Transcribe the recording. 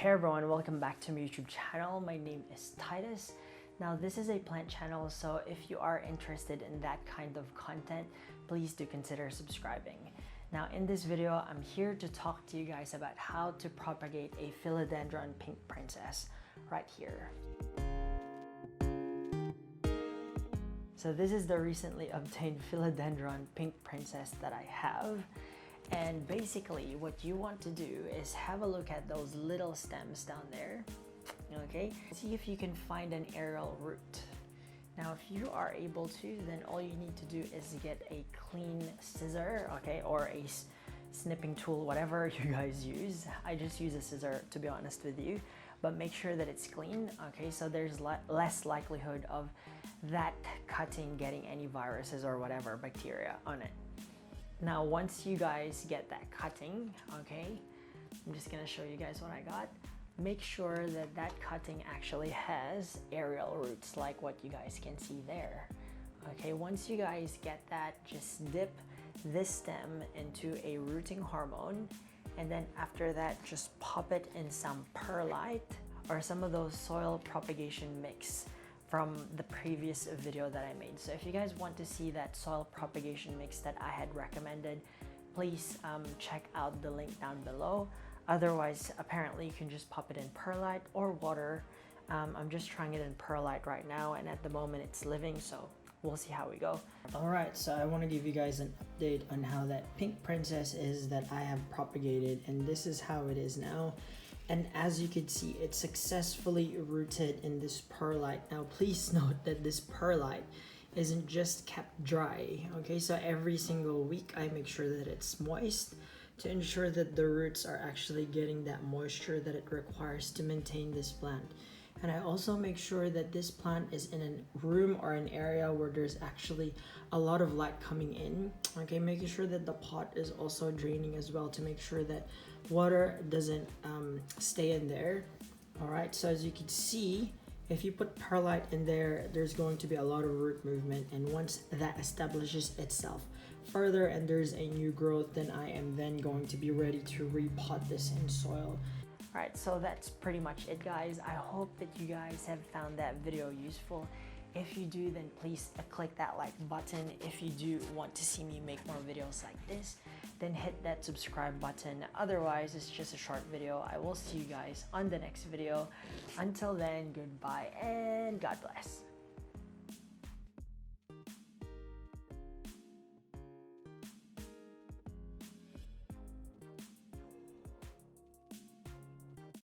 Hey everyone, welcome back to my YouTube channel. My name is Titus. Now this is a plant channel, so if you are interested in that kind of content, please do consider subscribing. Now in this video, I'm here to talk to you guys about how to propagate a Philodendron pink princess right here. So this is the recently obtained Philodendron pink princess that I have. And basically what you want to do is have a look at those little stems down there, okay? See if you can find an aerial root. Now if you are able to, then all you need to do is get a clean scissor, okay, or a snipping tool, whatever you guys use. I just use a scissor, to be honest with you, but make sure that it's clean, okay? So there's less likelihood of that cutting getting any viruses or whatever bacteria on it. Now, once you guys get that cutting, okay, I'm just gonna show you guys what I got. Make sure that that cutting actually has aerial roots like what you guys can see there. Okay, once you guys get that, just dip this stem into a rooting hormone, and then after that, just pop it in some perlite or some of those soil propagation mix from the previous video that I made. So if you guys want to see that soil propagation mix that I had recommended, please check out the link down below. Otherwise, apparently you can just pop it in perlite or water. I'm just trying it in perlite right now, and at the moment it's living, so we'll see how we go. All right, so I want to give you guys an update on how that pink princess is that I have propagated, and this is how it is now. And as you can see, it's successfully rooted in this perlite. Now, please note that this perlite isn't just kept dry, okay? So every single week, I make sure that it's moist to ensure that the roots are actually getting that moisture that it requires to maintain this plant. And I also make sure that this plant is in a room or an area where there's actually a lot of light coming in. Okay, making sure that the pot is also draining as well to make sure that water doesn't stay in there. All right, so as you can see, if you put perlite in there, there's going to be a lot of root movement. And once that establishes itself further and there's a new growth, then I am then going to be ready to repot this in soil. Alright, so that's pretty much it, guys. I hope that you guys have found that video useful. If you do, then please click that like button. If you do want to see me make more videos like this, then hit that subscribe button. Otherwise, it's just a short video. I will see you guys on the next video. Until then, goodbye and God bless.